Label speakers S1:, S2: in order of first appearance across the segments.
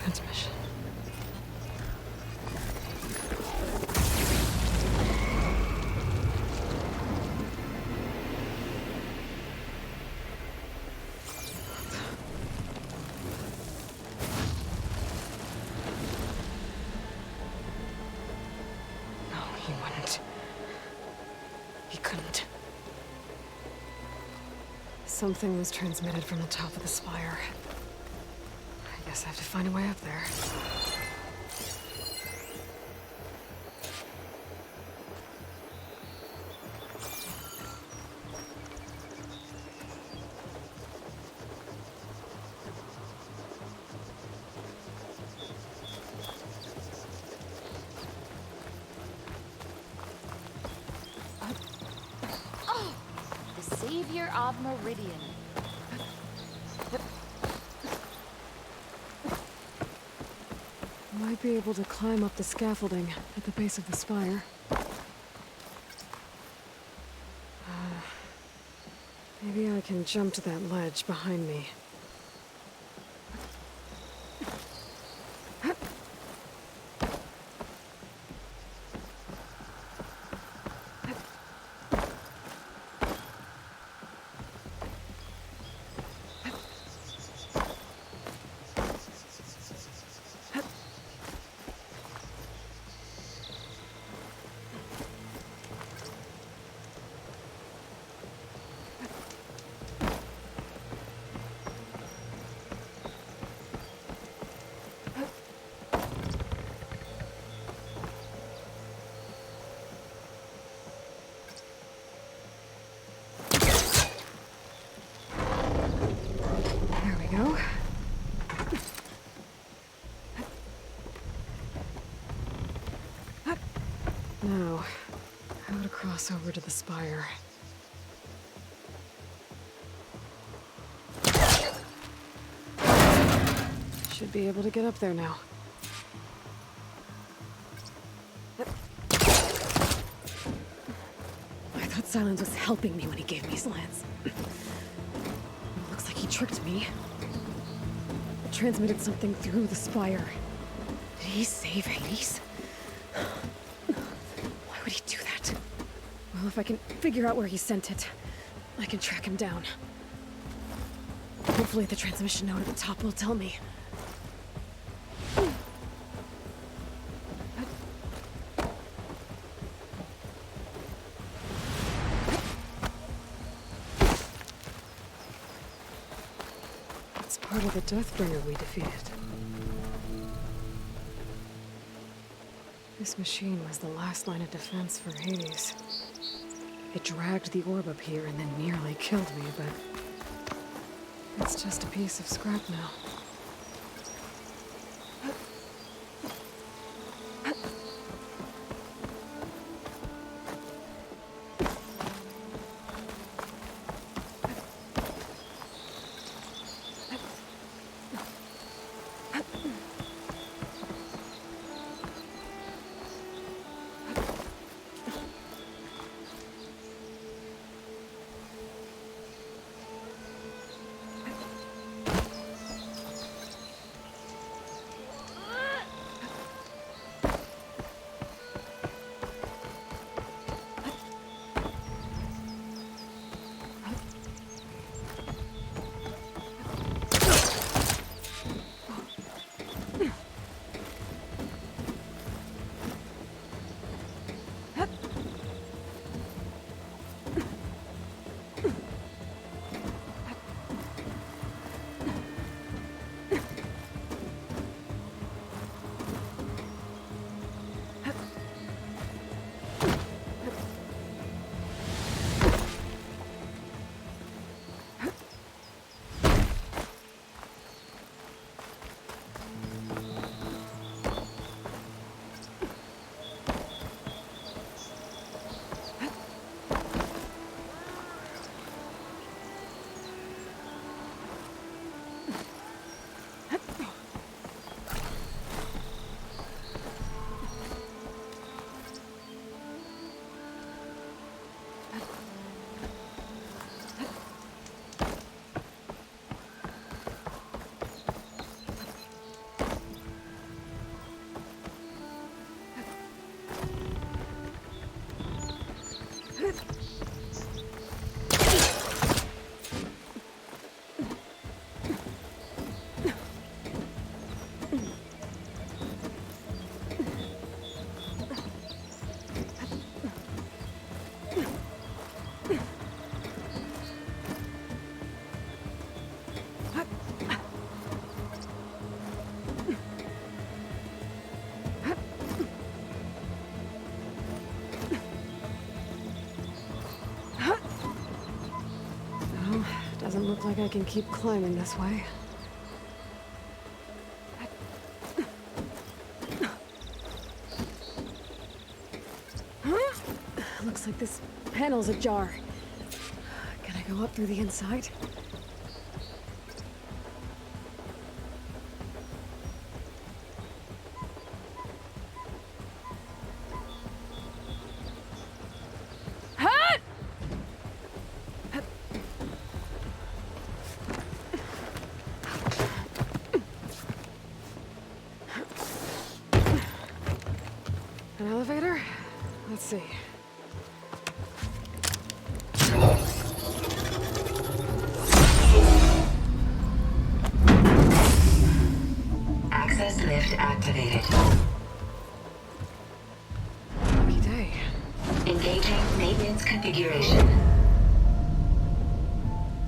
S1: transmission. No, he wouldn't. He couldn't. Something was transmitted from the top of the spire. I guess I have to find a way up there.
S2: The Savior of Meridian.
S1: Might be able to climb up the scaffolding at the base of the spire. Maybe I can jump to that ledge behind me. Go. Now, how to cross over to the spire. Should be able to get up there now. I thought Silence was helping me when he gave me slants. Looks like he tricked me. Transmitted something through the spire. Did he save Hades? Why would he do that? Well, if I can figure out where he sent it, I can track him down. Hopefully the transmission node at the top will tell me. Part of the Deathbringer we defeated. This machine was the last line of defense for Hades. It dragged the orb up here and then nearly killed me, but it's just a piece of scrap now. like I can keep climbing this way. Looks like this panel's ajar. Can I go up through the inside? An elevator? Let's see.
S3: Access lift activated.
S1: Lucky day.
S3: Engaging maintenance configuration.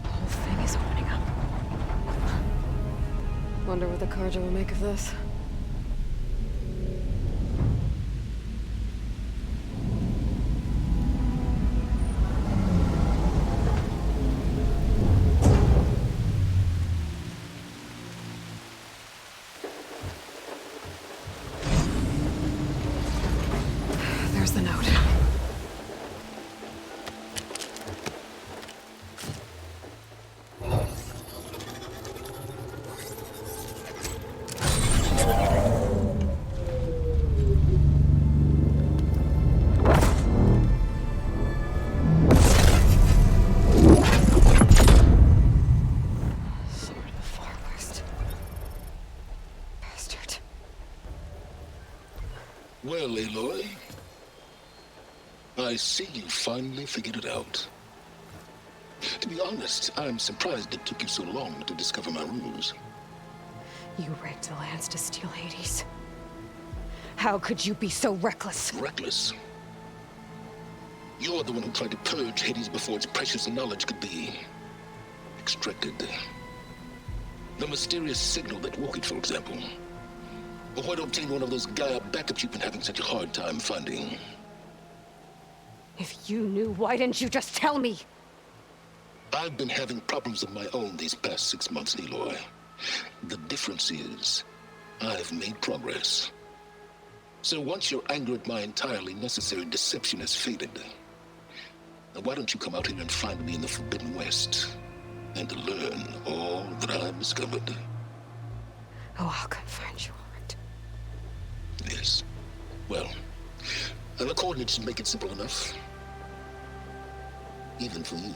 S1: The whole thing is opening up. Wonder what the Carja will make of this. There's the note. Sword of the Far West. Bastard.
S4: Well, Aloy, I see you finally figured it out. To be honest, I'm surprised it took you so long to discover my ruse.
S1: You rigged the lands to steal Hades. How could you be so reckless?
S4: Reckless. You're the one who tried to purge Hades before its precious knowledge could be extracted. The mysterious signal that woke it, for example. Or why to obtain one of those Gaia backups you've been having such a hard time finding.
S1: If you knew, why didn't you just tell me?
S4: I've been having problems of my own these past 6 months, Aloy. The difference is, I've made progress. So once your anger at my entirely necessary deception has faded, then why don't you come out here and find me in the Forbidden West, and learn all that I've discovered?
S1: Oh, I'll come find you, all right.
S4: Yes. Well, and the coordinates should make it simple enough. Even for you.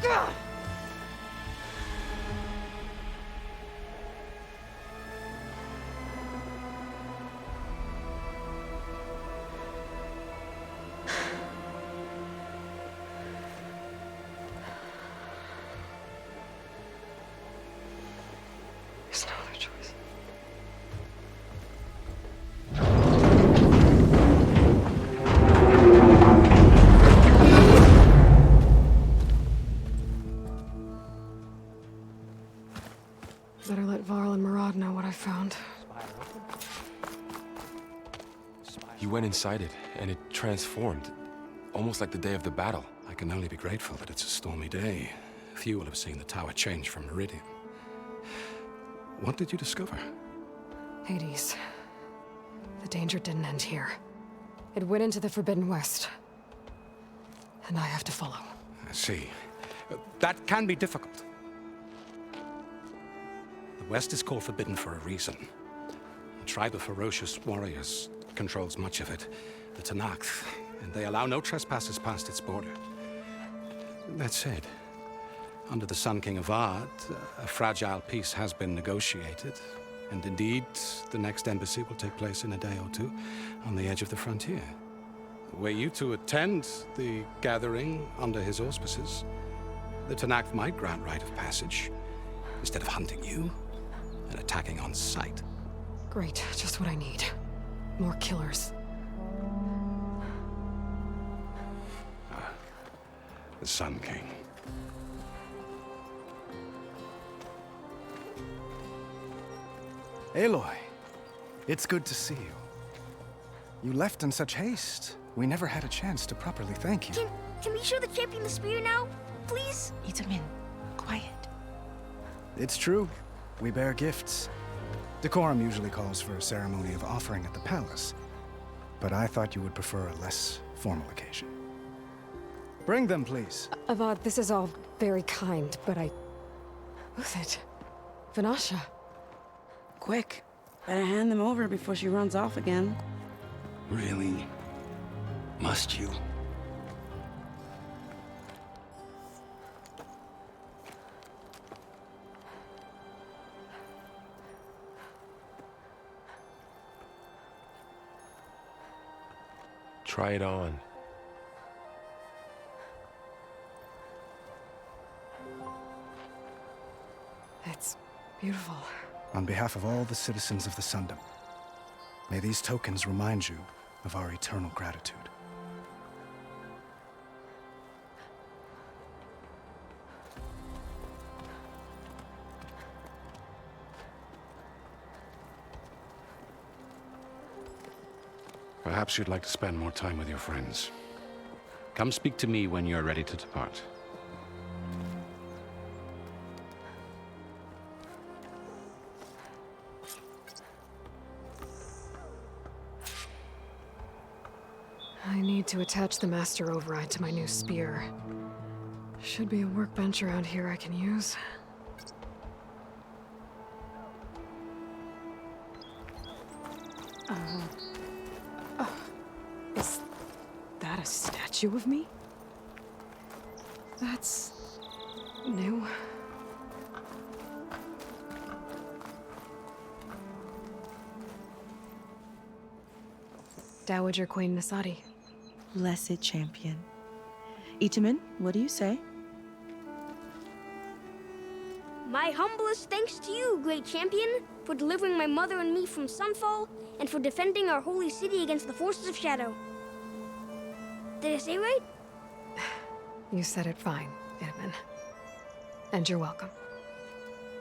S1: Gah! There's no other choice. Better let Varl and Murad know what I found.
S5: You went inside it, and it transformed. Almost like the day of the battle. I can only be grateful that it's a stormy day. Few will have seen the tower change from Meridian. What did you discover?
S1: Hades. The danger didn't end here. It went into the Forbidden West. And I have to follow.
S5: I see. That can be difficult. The West is called Forbidden for a reason. A tribe of ferocious warriors controls much of it, the Tenakth, and they allow no trespassers past its border. That said, under the Sun King of Ard, a fragile peace has been negotiated, and indeed, the next embassy will take place in a day or two on the edge of the frontier. Were you to attend the gathering under his auspices, the Tenakth might grant right of passage, instead of hunting you and attacking on sight.
S1: Great, just what I need. More killers.
S5: The Sun King.
S6: Aloy, it's good to see you. You left in such haste. We never had a chance to properly thank you.
S7: Can we show the champion the spear now? Please?
S8: Itamin, quiet.
S6: It's true. We bear gifts. Decorum usually calls for a ceremony of offering at the palace, but I thought you would prefer a less formal occasion. Bring them, please.
S1: Avad, this is all very kind, but Who's it? Vanasha.
S8: Quick. Better hand them over before she runs off again.
S9: Really? Must you?
S10: Try it on.
S1: It's beautiful.
S6: On behalf of all the citizens of the Sundom, may these tokens remind you of our eternal gratitude.
S5: Perhaps you'd like to spend more time with your friends. Come speak to me when you're ready to depart.
S1: I need to attach the master override to my new spear. Should be a workbench around here I can use. Is that a statue of me? That's new. Dowager Queen Nasadi.
S8: Blessed champion. Itamin, what do you say?
S7: My humblest thanks to you, great champion, for delivering my mother and me from Sunfall, and for defending our holy city against the forces of Shadow. Did I say right?
S1: You said it fine, Edmund. And you're welcome.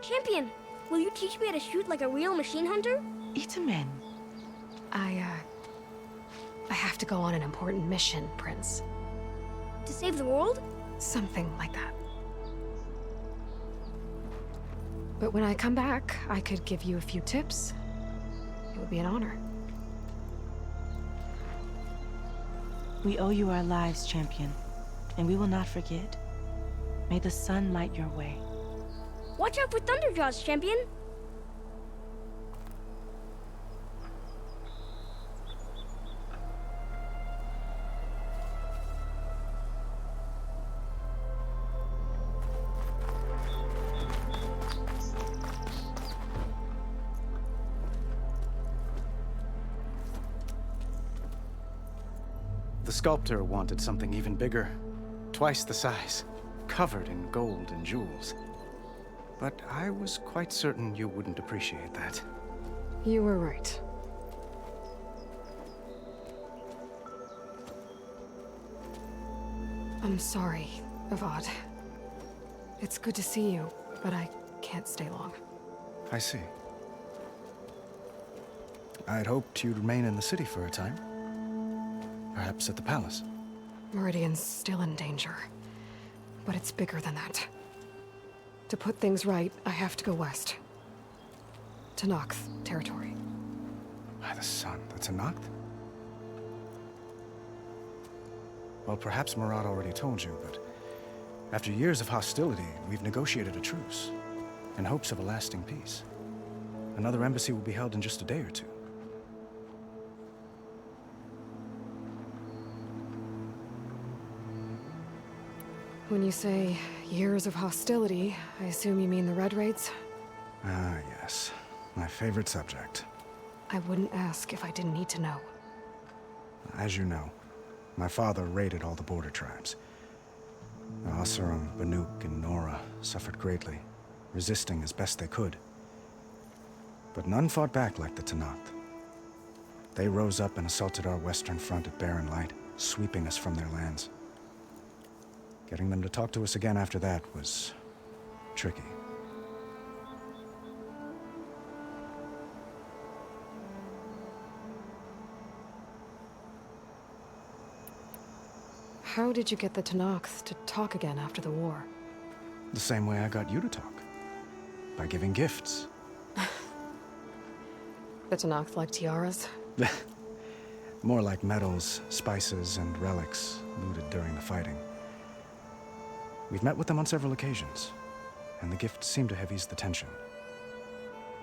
S7: Champion, will you teach me how to shoot like a real machine hunter?
S8: Itamin.
S1: I have to go on an important mission, Prince.
S7: To save the world?
S1: Something like that. But when I come back, I could give you a few tips. It would be an honor.
S8: We owe you our lives, champion, and we will not forget. May the sun light your way.
S7: Watch out for Thunderjaws, champion!
S6: The sculptor wanted something even bigger, twice the size, covered in gold and jewels. But I was quite certain you wouldn't appreciate that.
S1: You were right. I'm sorry, Avad. It's good to see you, but I can't stay long.
S6: I see. I'd hoped you'd remain in the city for a time. Perhaps at the palace.
S1: Meridian's still in danger. But it's bigger than that. To put things right, I have to go west. To Noct territory.
S6: By the sun, that's a Noct? Well, perhaps Marat already told you, but after years of hostility, we've negotiated a truce, in hopes of a lasting peace. Another embassy will be held in just a day or two.
S1: When you say years of hostility, I assume you mean the Red Raids?
S6: Ah, yes. My favorite subject.
S1: I wouldn't ask if I didn't need to know.
S6: As you know, my father raided all the border tribes. The Asurum, Banuk, and Nora suffered greatly, resisting as best they could. But none fought back like the Tenakth. They rose up and assaulted our western front at Barren Light, sweeping us from their lands. Getting them to talk to us again after that was tricky.
S1: How did you get the Tenakth to talk again after the war?
S6: The same way I got you to talk. By giving gifts.
S1: The Tenakth like tiaras?
S6: More like medals, spices, and relics looted during the fighting. We've met with them on several occasions, and the gifts seem to have eased the tension.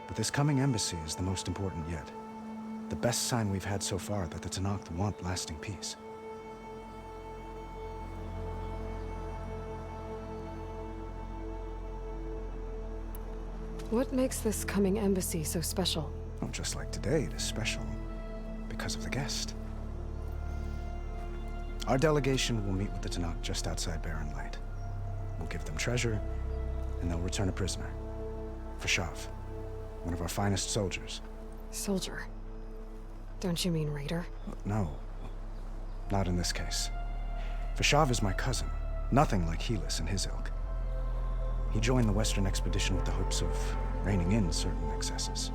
S6: But this coming embassy is the most important yet. The best sign we've had so far that the Tenakth want lasting peace.
S1: What makes this coming embassy so special?
S6: Oh, just like today, it is special because of the guest. Our delegation will meet with the Tenakth just outside Barren Light. We'll give them treasure, and they'll return a prisoner. Fashav, one of our finest soldiers.
S1: Soldier? Don't you mean raider?
S6: No, not in this case. Fashav is my cousin, nothing like Helis and his ilk. He joined the Western expedition with the hopes of reining in certain excesses.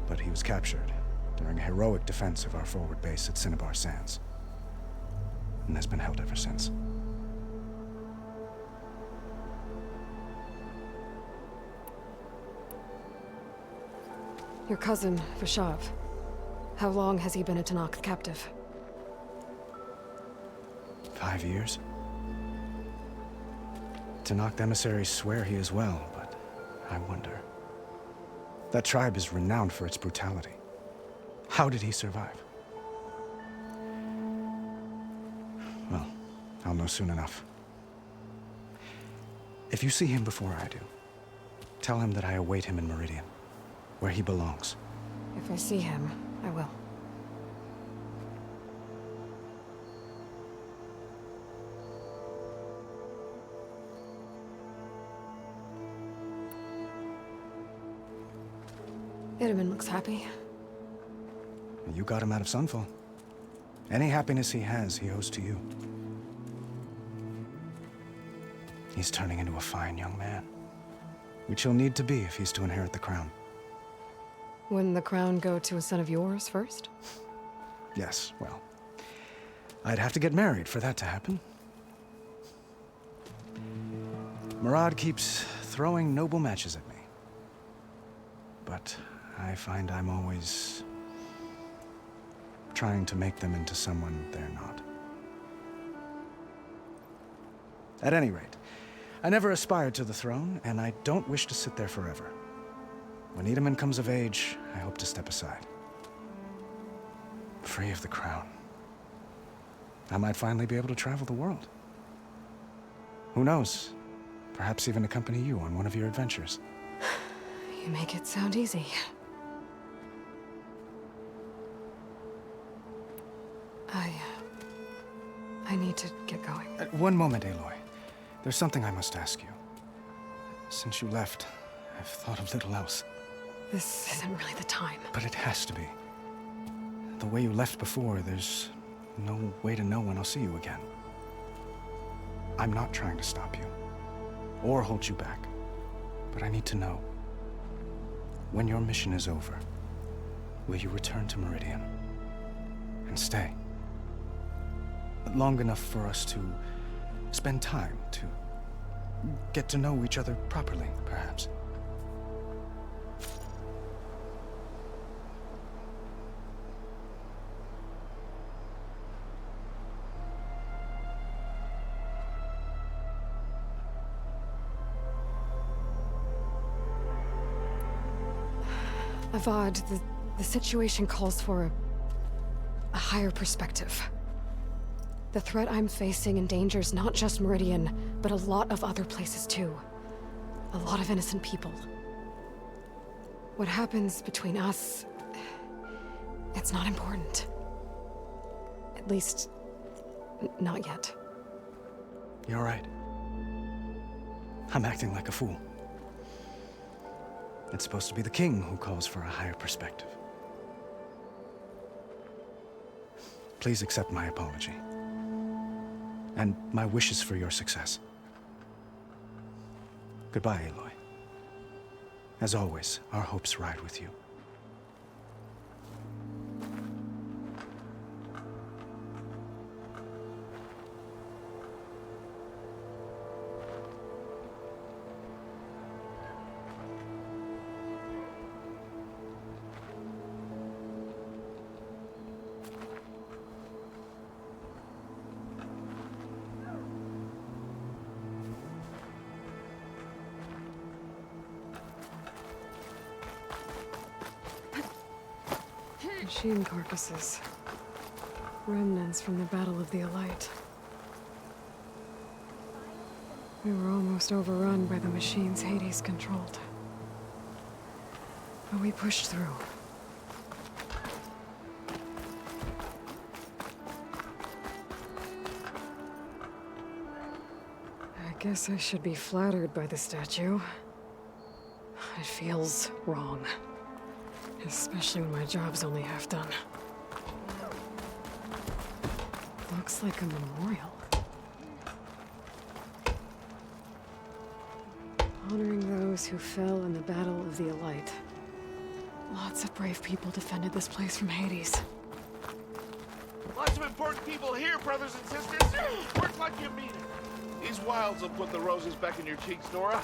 S6: But he was captured during a heroic defense of our forward base at Cinnabar Sands, and has been held ever since.
S1: Your cousin, Fashav. How long has he been a Tenakth captive?
S6: 5 years. Tenakth emissaries swear he is well, but I wonder. That tribe is renowned for its brutality. How did he survive? Well, I'll know soon enough. If you see him before I do, tell him that I await him in Meridian, where he belongs.
S1: If I see him, I will. Itaman looks happy.
S6: You got him out of Sunfall. Any happiness he has, he owes to you. He's turning into a fine young man, which he'll need to be if he's to inherit the crown.
S1: Wouldn't the crown go to a son of yours first?
S6: Yes, well, I'd have to get married for that to happen. Murad keeps throwing noble matches at me. But I find I'm always trying to make them into someone they're not. At any rate, I never aspired to the throne, and I don't wish to sit there forever. When Itaman comes of age, I hope to step aside. Free of the crown. I might finally be able to travel the world. Who knows? Perhaps even accompany you on one of your adventures.
S1: You make it sound easy. I need to get going.
S6: One moment, Aloy. There's something I must ask you. Since you left, I've thought of little else.
S1: This isn't really the time.
S6: But it has to be. The way you left before, there's no way to know when I'll see you again. I'm not trying to stop you, or hold you back. But I need to know. When your mission is over, will you return to Meridian? And stay? Long enough for us to spend time, to get to know each other properly, perhaps.
S1: Avad, the situation calls for a higher perspective. The threat I'm facing endangers not just Meridian, but a lot of other places too. A lot of innocent people. What happens between us, it's not important. At least, not yet.
S6: You're right. I'm acting like a fool. It's supposed to be the king who calls for a higher perspective. Please accept my apology. And my wishes for your success. Goodbye, Aloy. As always, our hopes ride with you.
S1: Machine carcasses. Remnants from the Battle of the Elite. We were almost overrun by the machines Hades controlled. But we pushed through. I guess I should be flattered by the statue. It feels wrong. Especially when my job's only half done. Looks like a memorial. Honoring those who fell in the Battle of the Elite. Lots of brave people defended this place from Hades.
S10: Lots of important people here, brothers and sisters. Work like you mean it. These wilds will put the roses back in your cheeks, Nora.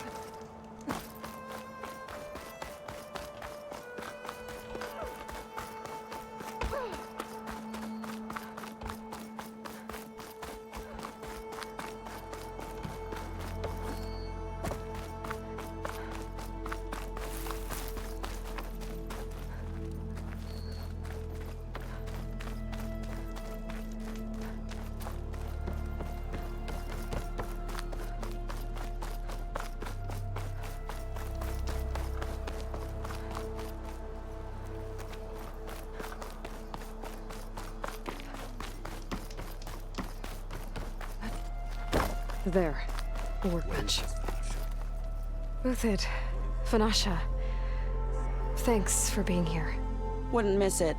S1: There. A workbench. Uthid. Vanasha. Thanks for being here.
S11: Wouldn't miss it.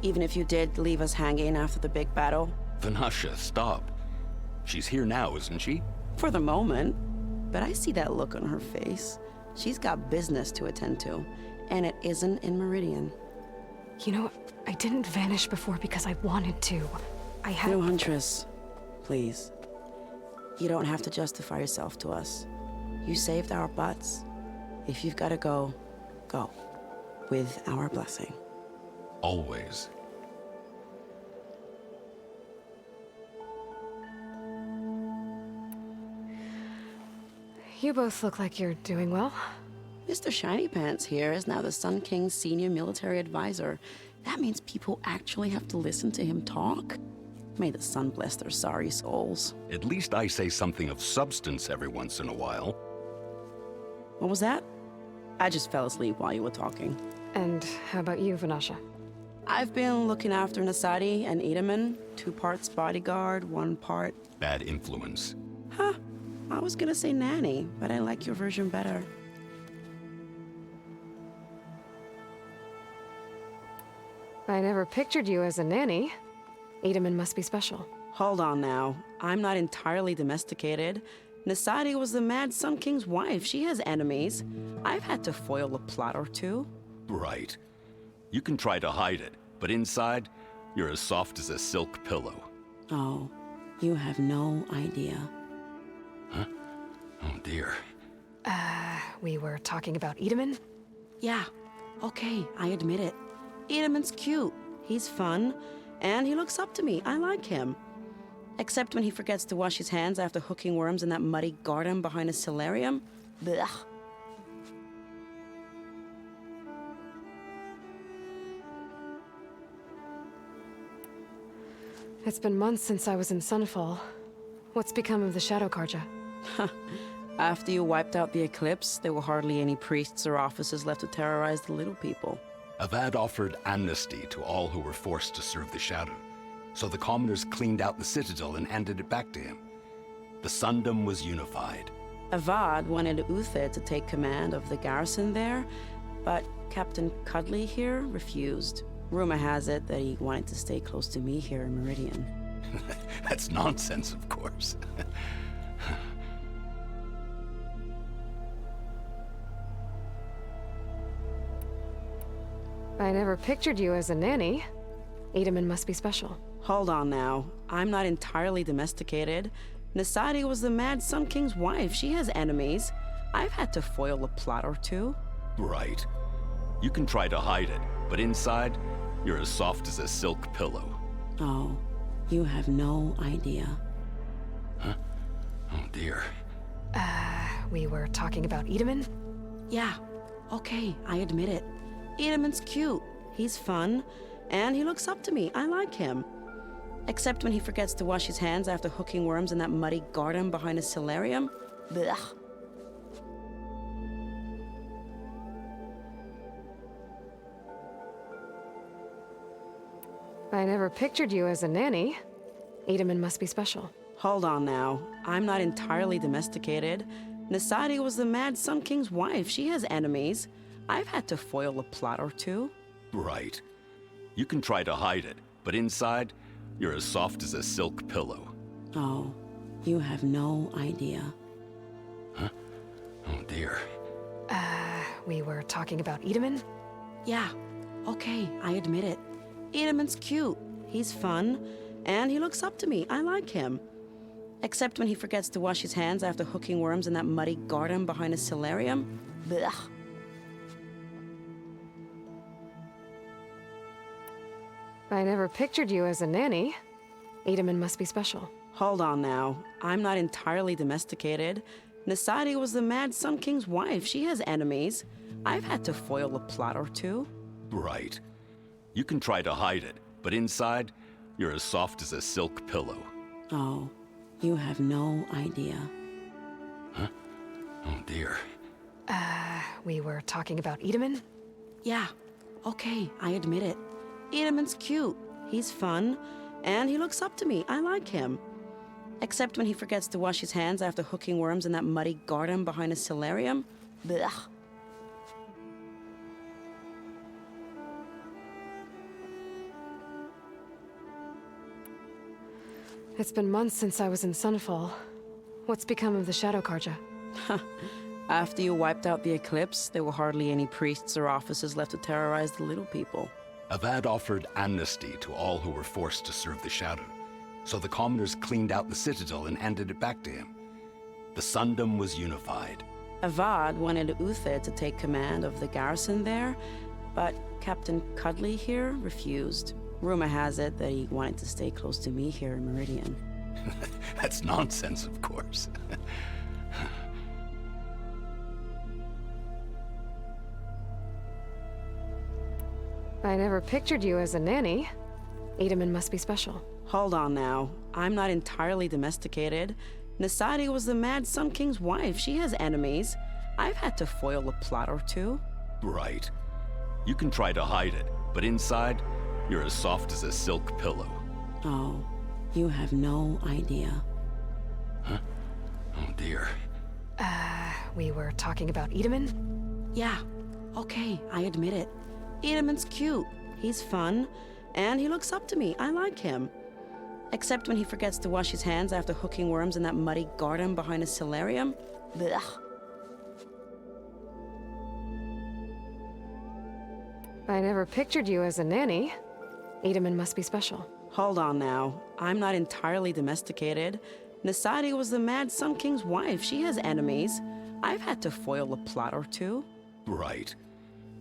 S11: Even if you did leave us hanging after the big battle.
S9: Vanasha, stop. She's here now, isn't she?
S11: For the moment. But I see that look on her face. She's got business to attend to. And it isn't in Meridian.
S1: You know, I didn't vanish before because I wanted to. I had...
S11: No, Huntress. Please. You don't have to justify yourself to us. You saved our butts. If you've got to go, go. With our blessing.
S9: Always.
S1: You both look like you're doing well.
S11: Mr. Shiny Pants here is now the Sun King's senior military advisor. That means people actually have to listen to him talk? May the sun bless their sorry souls.
S9: At least I say something of substance every once in a while.
S11: What was that? I just fell asleep while you were talking.
S1: And how about you, Vanasha?
S11: I've been looking after Nasadi and Edaman. 2 parts bodyguard, 1 part...
S9: Bad influence.
S11: Huh. I was gonna say nanny, but I like your version better.
S1: I never pictured you as a nanny. Edaman must be special.
S11: Hold on now. I'm not entirely domesticated. Nasadi was the Mad Sun King's wife. She has enemies. I've had to foil a plot or 2.
S9: Right. You can try to hide it, but inside, you're as soft as a silk pillow.
S11: Oh, you have no idea.
S9: Huh? Oh dear.
S1: We were talking about Edaman?
S11: Yeah. Okay, I admit it. Edaman's cute. He's fun. And he looks up to me. I like him. Except when he forgets to wash his hands after hooking worms in that muddy garden behind a solarium. Blech.
S1: It's been months since I was in Sunfall. What's become of the Shadow Karja?
S11: After you wiped out the eclipse, there were hardly any priests or officers left to terrorize the little people.
S9: Avad offered amnesty to all who were forced to serve the Shadow, so the commoners cleaned out the citadel and handed it back to him. The Sundom was unified.
S11: Avad wanted Uthid to take command of the garrison there, but Captain Cudley here refused. Rumor has it that he wanted to stay close to me here in Meridian.
S9: That's nonsense, of course.
S1: I never pictured you as a nanny. Edaman must be special.
S11: Hold on now. I'm not entirely domesticated. Nasadi was the Mad Sun King's wife. She has enemies. I've had to foil a plot or 2.
S9: Right. You can try to hide it, but inside, you're as soft as a silk pillow.
S11: Oh, you have no idea.
S9: Huh? Oh dear.
S1: We were talking about Edaman?
S11: Yeah. Okay, I admit it. Edaman's cute. He's fun. and he looks up to me. I like him. Except when he forgets to wash his hands after hooking worms in that muddy garden behind his solarium. Blech.
S1: I never pictured you as a nanny. Edaman must be special.
S11: Hold on now. I'm not entirely domesticated. Nasadi was the Mad Sun King's wife. She has enemies. I've had to foil a plot or two.
S9: Right. You can try to hide it, but inside, you're as soft as a silk pillow.
S11: Oh, you have no idea.
S9: Huh? Oh dear.
S1: We were talking about Edaman?
S11: Yeah, okay, I admit it. Edaman's cute. He's fun, and he looks up to me. I like him. Except when he forgets to wash his hands after hooking worms in that muddy garden behind his solarium. Blech.
S1: I never pictured you as a nanny. Edaman must be special.
S11: Hold on now. I'm not entirely domesticated. Nasadi was the Mad Sun King's wife. She has enemies. I've had to foil a plot or two.
S9: Right. You can try to hide it, but inside, you're as soft as a silk pillow.
S11: Oh, you have no idea.
S9: Huh? Oh dear.
S1: We were talking about Edaman?
S11: Yeah, okay, I admit it. Edaman's cute. He's fun, and he looks up to me. I like him. Except when he forgets to wash his hands after hooking worms in that muddy garden behind his solarium. Blech.
S1: It's been months since I was in Sunfall. What's become of the Shadow Karja?
S11: After you wiped out the eclipse, there were hardly any priests or officers left to terrorize the little people.
S9: Avad offered amnesty to all who were forced to serve the Shadow, so the commoners cleaned out the citadel and handed it back to him. The Sundom was unified.
S11: Avad wanted Uther to take command of the garrison there, but Captain Cudley here refused. Rumor has it that he wanted to stay close to me here in Meridian.
S9: That's nonsense, of course.
S1: I never pictured you as a nanny. Edaman must be special.
S11: Hold on now. I'm not entirely domesticated. Nasadi was the Mad Sun King's wife. She has enemies. I've had to foil a plot or two.
S9: Right. You can try to hide it, but inside, you're as soft as a silk pillow.
S11: Oh, you have no idea.
S9: Huh? Oh dear.
S1: We were talking about Edaman?
S11: Yeah, okay, I admit it. Edaman's cute. He's fun, and he looks up to me. I like him. Except when he forgets to wash his hands after hooking worms in that muddy garden behind his solarium. Blech.
S1: I never pictured you as a nanny. Edaman must be special.
S11: Hold on now. I'm not entirely domesticated. Nasadi was the Mad Sun King's wife. She has enemies. I've had to foil a plot or two.
S9: Right.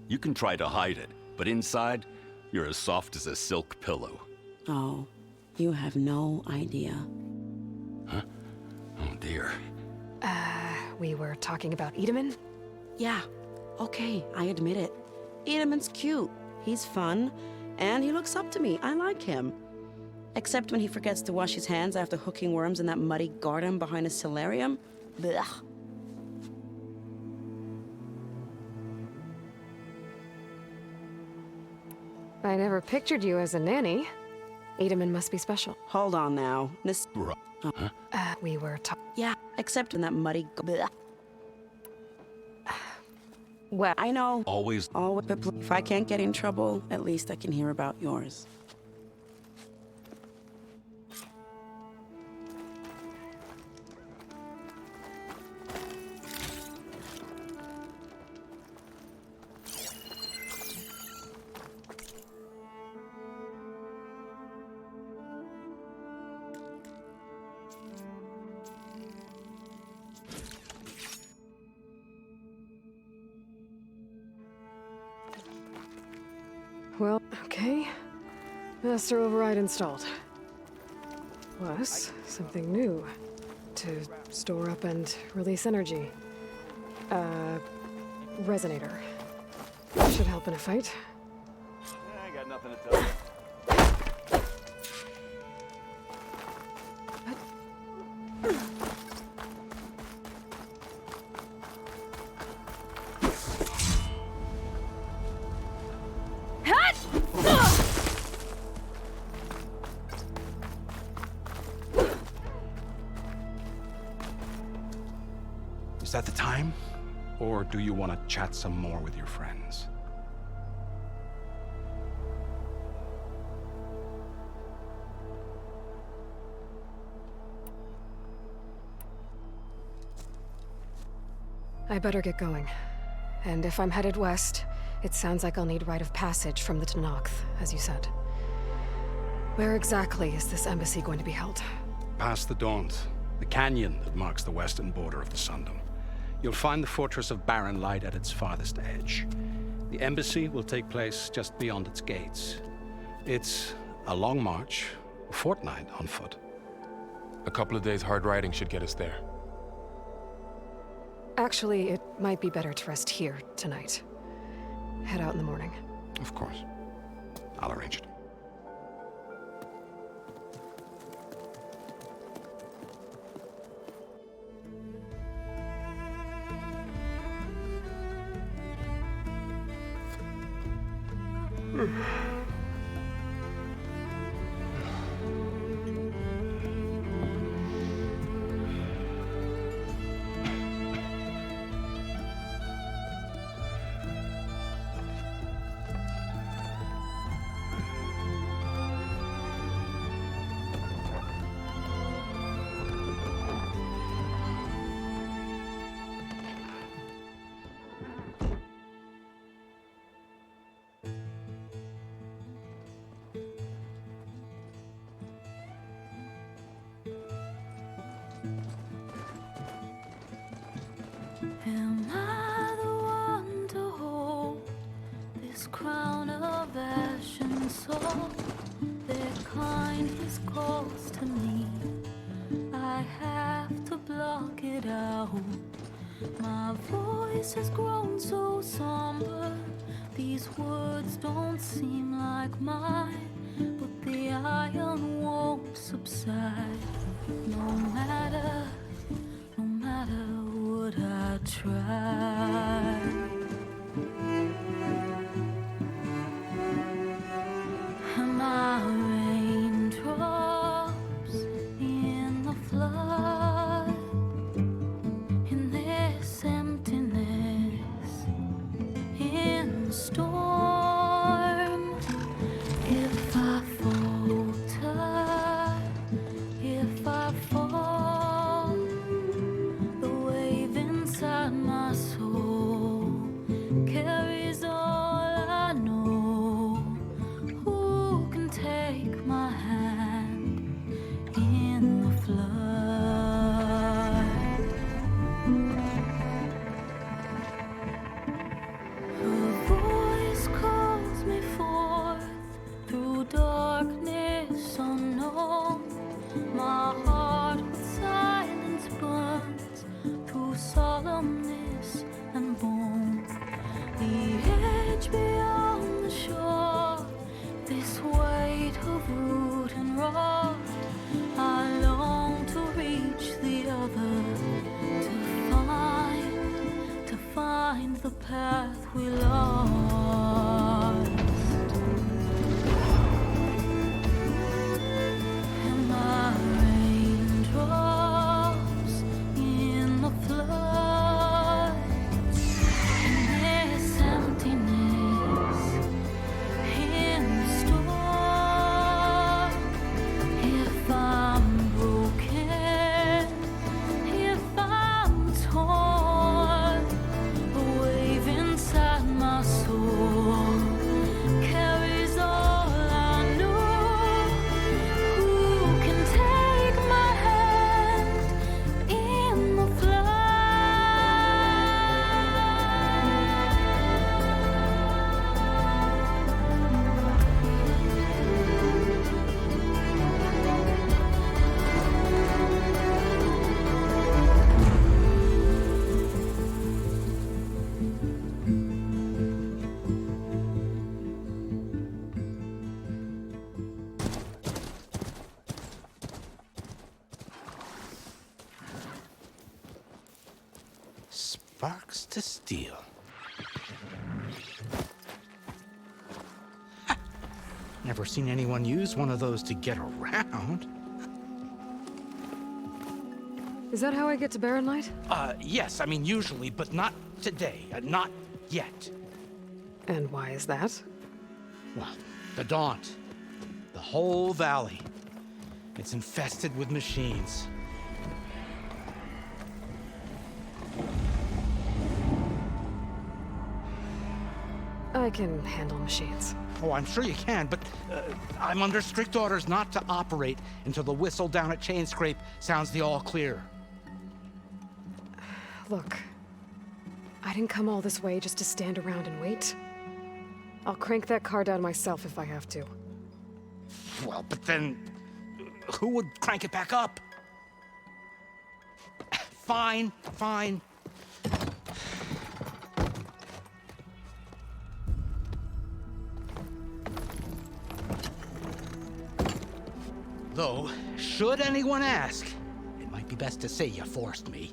S9: You can try to hide it, but inside, you're as soft as a silk pillow.
S11: Oh, you have no idea.
S9: Huh? Oh dear.
S1: We were talking about Edaman?
S11: Yeah, okay, I admit it. Edaman's cute. He's fun, and he looks up to me. I like him. Except when he forgets to wash his hands after hooking worms in that muddy garden behind his solarium. Blech.
S1: I never pictured you as a nanny. Edaman must be special.
S11: Hold on now.
S9: Huh?
S1: We were
S11: Yeah, except in that muddy... Blech.
S1: Well,
S11: I know.
S9: Always.
S11: But if I can't get in trouble, at least I can hear about yours.
S1: Well, okay. Master override installed. Plus, something new. To store up and release energy. Resonator. Should help in a fight.
S10: I got got nothing to tell you.
S5: Is that the time? Or do you want to chat some more with your friends?
S1: I better get going. And if I'm headed west, it sounds like I'll need rite of passage from the Tenakth, as you said. Where exactly is this embassy going to be held?
S5: Past the Daunt, the canyon that marks the western border of the Sundom. You'll find the fortress of Barren Light at its farthest edge. The embassy will take place just beyond its gates. It's a long march, a fortnight on foot.
S12: A couple of days hard riding should get us there.
S1: Actually, it might be better to rest here tonight. Head out in the morning.
S5: Of course. I'll arrange it.
S13: Am I the one to hold this crown of ash and soul? Their kindness calls to me. I have to block it out. My voice has grown so somber. These words don't seem like mine, but the iron won't subside. No matter what I try. Am I raindrops in the flood? In this emptiness, in the storm. If I falter, if I fall, the wave inside my soul carries all I know. Who can take my hand in the flood? Her voice calls me forth through darkness unknown. My heart with silence burns through solemnness and bone. The edge beyond the shore, this weight of root and rock. I long to reach the other, to find the path we lost. Am I raindrops in the flood? In this emptiness, in the storm. If I'm broken, if I'm torn, a wave inside my soul
S14: Sparks to steel. Never seen anyone use one of those to get around.
S1: Is that how I get to Barren Light?
S14: Yes, I mean usually, but not today. Not yet.
S1: And why is that?
S14: Well, the Daunt. The whole valley. It's infested with machines.
S1: I can handle machines.
S14: Oh, I'm sure you can, but I'm under strict orders not to operate until the whistle down at Chainscrape sounds the all clear.
S1: Look, I didn't come all this way just to stand around and wait. I'll crank that car down myself if I have to.
S14: Well, but then who would crank it back up? Fine, fine. Though, should anyone ask, it might be best to say you forced me.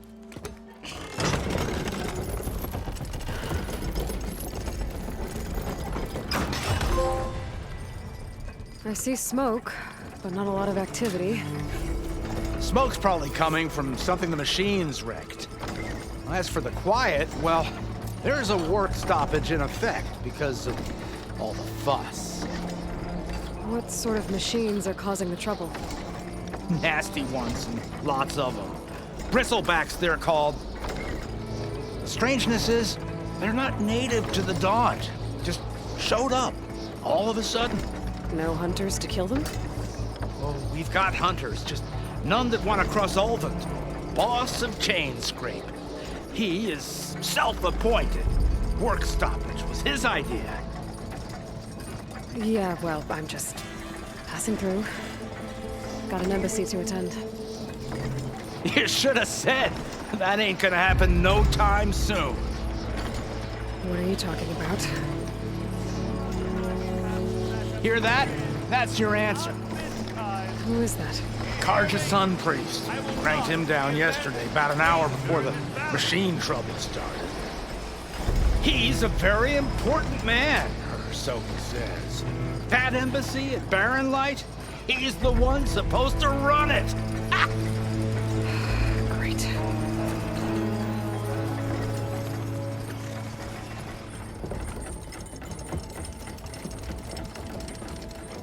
S1: I see smoke, but not a lot of activity.
S6: Smoke's probably coming from something the machines wrecked. As for the quiet, well, there's a work stoppage in effect because of all the fuss.
S1: What sort of machines are causing the trouble?
S6: Nasty ones, and lots of them. Bristlebacks, they're called. The strangeness is, they're not native to the Daunt. Just showed up, all of a sudden.
S1: No hunters to kill them?
S6: Oh, we've got hunters, just none that want to cross Ulvund. Boss of Chainscrape. He is self-appointed. Work stoppage was his idea.
S1: Yeah, well, I'm just passing through. Got an embassy to attend.
S6: You should have said. That ain't gonna happen no time soon.
S1: What are you talking about?
S6: Hear that? That's your answer.
S1: Who is that?
S6: Karja Sun Priest. Cranked him down yesterday, about an hour before the machine trouble started. He's a very important man, or so he says. That embassy at Barren Light, he's the one supposed to run it.
S1: Great.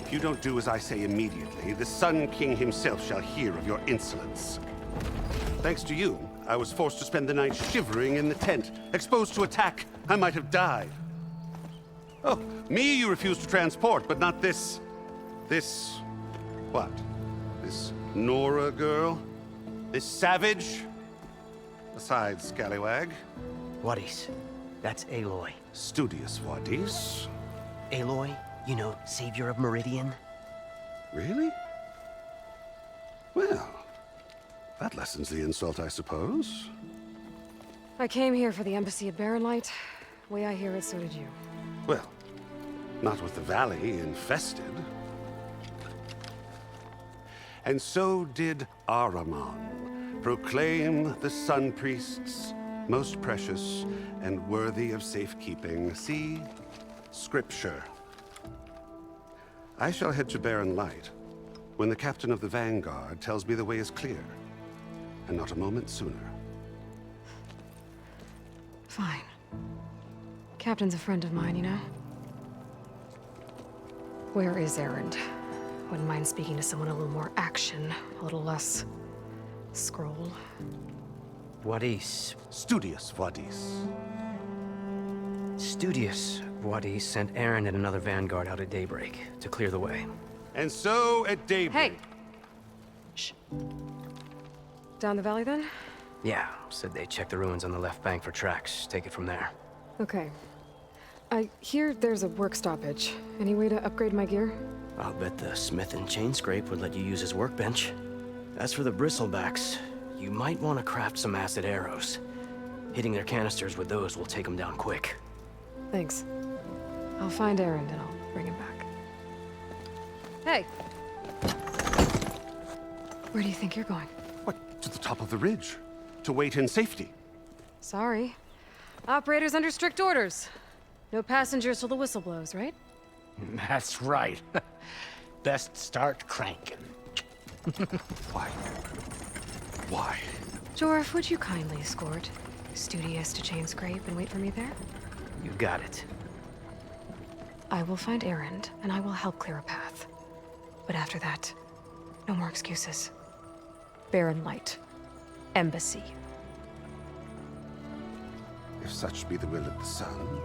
S15: If you don't do as I say immediately, the Sun King himself shall hear of your insolence. Thanks to you, I was forced to spend the night shivering in the tent. Exposed to attack, I might have died. Oh, me you refused to transport, but not this... what? This Nora girl? This savage? Besides, scallywag.
S16: Wadis. That's Aloy.
S15: Studious Wadis.
S16: Aloy, you know, savior of Meridian.
S15: Really? Well, that lessens the insult, I suppose.
S1: I came here for the embassy at Barren Light. Way I hear it, so did you.
S15: Well, not with the valley infested. And so did Ahriman, proclaim the Sun Priests most precious and worthy of safekeeping. See? Scripture. I shall head to Barren Light when the captain of the Vanguard tells me the way is clear, and not a moment sooner.
S1: Fine. Captain's a friend of mine, you know? Where is Erend? Wouldn't mind speaking to someone a little more action, a little less... scroll.
S16: Wadis.
S15: Studious Wadis.
S16: Studious Wadis sent Aaron and another Vanguard out at daybreak to clear the way.
S15: And so at daybreak...
S1: Hey! Shh. Down the valley, then?
S16: Yeah, said they checked the ruins on the left bank for tracks. Take it from there.
S1: Okay. I hear there's a work stoppage. Any way to upgrade my gear?
S16: I'll bet the smith in Chainscrape would let you use his workbench. As for the bristlebacks, you might want to craft some acid arrows. Hitting their canisters with those will take them down quick.
S1: Thanks. I'll find Erend and I'll bring him back. Hey! Where do you think you're going?
S15: What, to the top of the ridge? To wait in safety.
S1: Sorry. Operator's under strict orders. No passengers till the whistle blows, right?
S14: That's right. Best start cranking.
S9: Why? Why?
S1: Joris, would you kindly escort Studious to Chain Scrape and wait for me there?
S16: You got it.
S1: I will find Erend, and I will help clear a path. But after that, no more excuses. Barren Light. Embassy.
S15: If such be the will of the sun.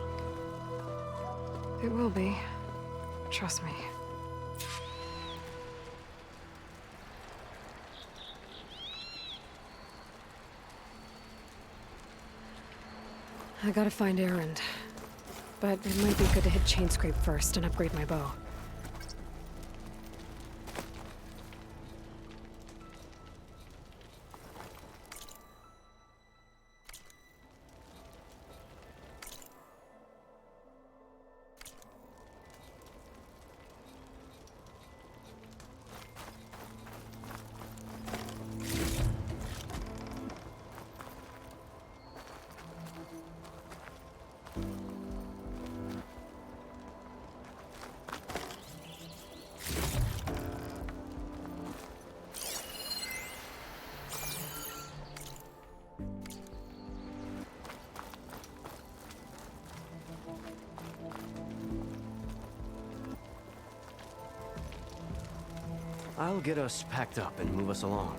S1: It will be. Trust me. I gotta find Erend. But it might be good to hit Chain Scrape first and upgrade my bow.
S16: I'll get us packed up and move us along.